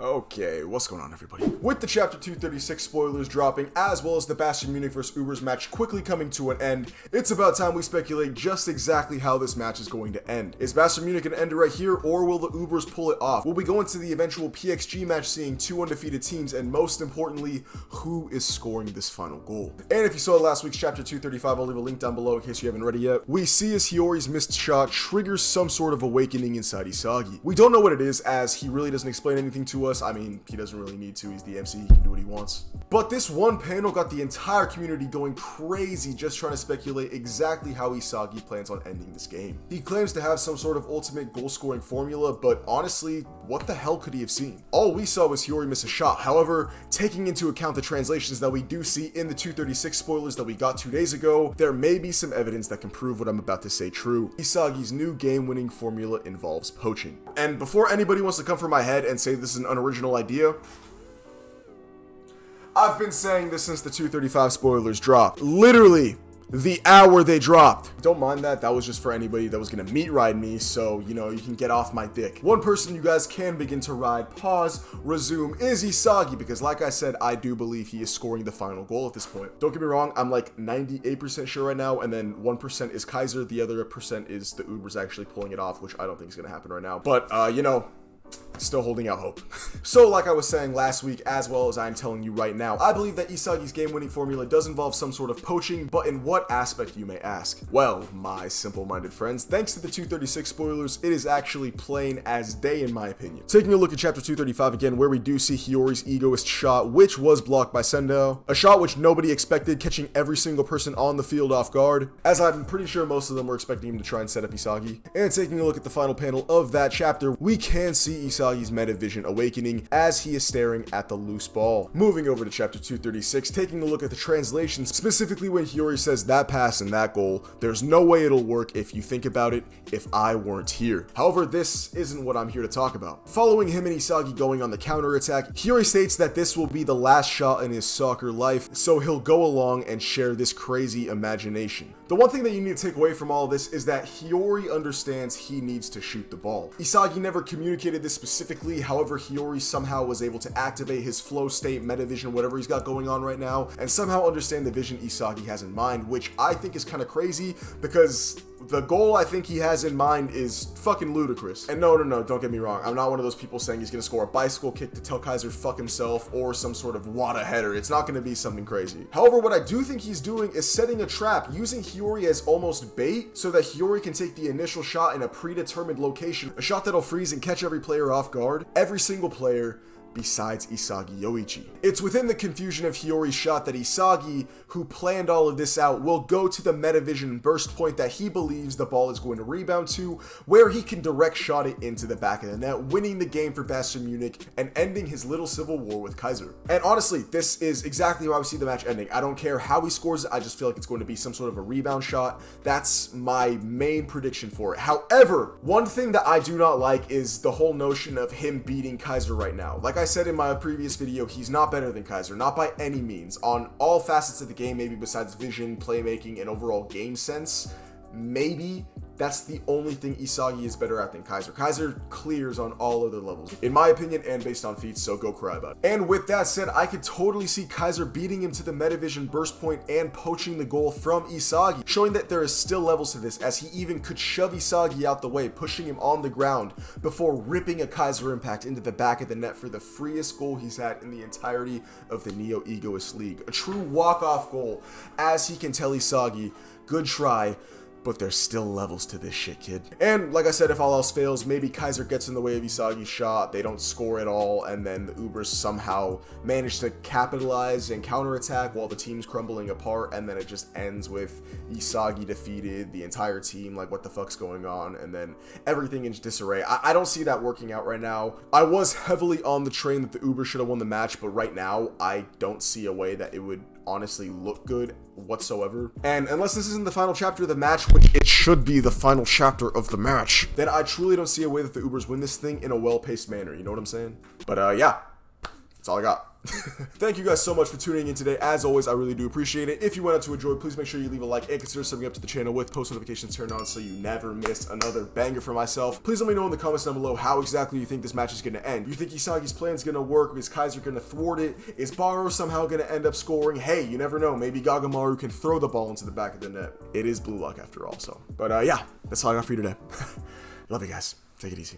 Okay, what's going on, everybody? With the Chapter 236 spoilers dropping, as well as the Bastion Munich vs. Ubers match quickly coming to an end, it's about time we speculate just exactly how this match is going to end. Is Bastion Munich going to end it right here, or will the Ubers pull it off? Will we go into the eventual PXG match seeing two undefeated teams, and most importantly, who is scoring this final goal? And if you saw last week's Chapter 235, I'll leave a link down below in case you haven't read it yet. We see as Hiyori's missed shot triggers some sort of awakening inside Isagi. We don't know what it is, as he really doesn't explain anything to us. I mean, he doesn't really need to. He's the MC. He can do what he wants. But this one panel got the entire community going crazy just trying to speculate exactly how Isagi plans on ending this game. He claims to have some sort of ultimate goal-scoring formula, but honestly, what the hell could he have seen? All we saw was Hiyori miss a shot. However, taking into account the translations that we do see in the 236 spoilers that we got 2 days ago, there may be some evidence that can prove what I'm about to say true. Isagi's new game-winning formula involves poaching. And before anybody wants to come for my head and say this is an unoriginal idea, I've been saying this since the 235 spoilers dropped. Literally, the hour they dropped. Don't mind that. That was just for anybody that was gonna meat ride me, so, you know, you can get off my dick. One person you guys can begin to ride, pause, resume, is Isagi, because like I said, I do believe he is scoring the final goal at this point. Don't get me wrong, I'm like 98% sure right now, and then 1% is Kaiser, the other percent is the Ubers actually pulling it off, which I don't think is gonna happen right now. But, you know, still holding out hope. So like I was saying last week, as well as I'm telling you right now, I believe that Isagi's game-winning formula does involve some sort of poaching, but in what aspect, you may ask? Well, my simple-minded friends, thanks to the 236 spoilers, it is actually plain as day in my opinion. Taking a look at Chapter 235 again, where we do see Hiyori's egoist shot, which was blocked by Sendo. A shot which nobody expected, catching every single person on the field off guard, as I'm pretty sure most of them were expecting him to try and set up Isagi. And taking a look at the final panel of that chapter, we can see Isagi's meta vision awakening as he is staring at the loose ball. Moving over to Chapter 236, taking a look at the translations, specifically when Hiyori says that pass and that goal, there's no way it'll work if you think about it, if I weren't here. However, this isn't what I'm here to talk about. Following him and Isagi going on the counter attack, Hiyori states that this will be the last shot in his soccer life, so he'll go along and share this crazy imagination. The one thing that you need to take away from all of this is that Hiyori understands he needs to shoot the ball. Isagi never communicated this specifically, however, Hiyori somehow was able to activate his flow state, meta vision, whatever he's got going on right now, and somehow understand the vision Isagi has in mind, which I think is kind of crazy because the goal I think he has in mind is fucking ludicrous. And no, don't get me wrong. I'm not one of those people saying he's going to score a bicycle kick to tell Kaiser fuck himself or some sort of Wada header. It's not going to be something crazy. However, what I do think he's doing is setting a trap, using Hiyori as almost bait so that Hiyori can take the initial shot in a predetermined location, a shot that'll freeze and catch every player off guard, every single player besides Isagi Yoichi. It's within the confusion of Hiyori's shot that Isagi, who planned all of this out, will go to the metavision burst point that he believes the ball is going to rebound to, where he can direct shot it into the back of the net, winning the game for Bastion Munich and ending his little civil war with Kaiser. And honestly, this is exactly how I see the match ending. I don't care how he scores it, I just feel like it's going to be some sort of a rebound shot. That's my main prediction for it. However, one thing that I do not like is the whole notion of him beating Kaiser right now. Like I said in my previous video, he's not better than Kaiser, not by any means. On all facets of the game, maybe besides vision, playmaking, and overall game sense, maybe that's the only thing Isagi is better at than Kaiser. Kaiser clears on all other levels, in my opinion, and based on feats, so go cry about it. And with that said, I could totally see Kaiser beating him to the metavision burst point and poaching the goal from Isagi, showing that there is still levels to this, as he even could shove Isagi out the way, pushing him on the ground before ripping a Kaiser impact into the back of the net for the freest goal he's had in the entirety of the Neo Egoist League. A true walk-off goal, as he can tell Isagi, good try, but there's still levels to this shit, kid. And like I said, if all else fails, maybe Kaiser gets in the way of Isagi's shot, they don't score at all, and then the Ubers somehow manage to capitalize and counterattack while the team's crumbling apart, and then it just ends with Isagi defeated, the entire team, like what the fuck's going on, and then everything in disarray. I don't see that working out right now. I was heavily on the train that the Ubers should have won the match, but right now, I don't see a way that it would honestly look good whatsoever. And unless this isn't the final chapter of the match, which it should be the final chapter of the match, then I truly don't see a way that the Ubers win this thing in a well-paced manner, you know what I'm saying? But yeah, That's all I got. Thank you guys so much for tuning in today. As always, I really do appreciate it. If you went out to enjoy, please make sure you leave a like and consider subbing up to the channel with post notifications turned on so you never miss another banger from myself. Please let me know in the comments down below how exactly you think this match is going to end. You think Isagi's plan is going to work? Is Kaiser going to thwart it? Is Baro somehow going to end up scoring? Hey, you never know. Maybe Gagamaru can throw the ball into the back of the net. It is blue luck after all. So, but yeah, that's all I got for you today. Love you guys. Take it easy.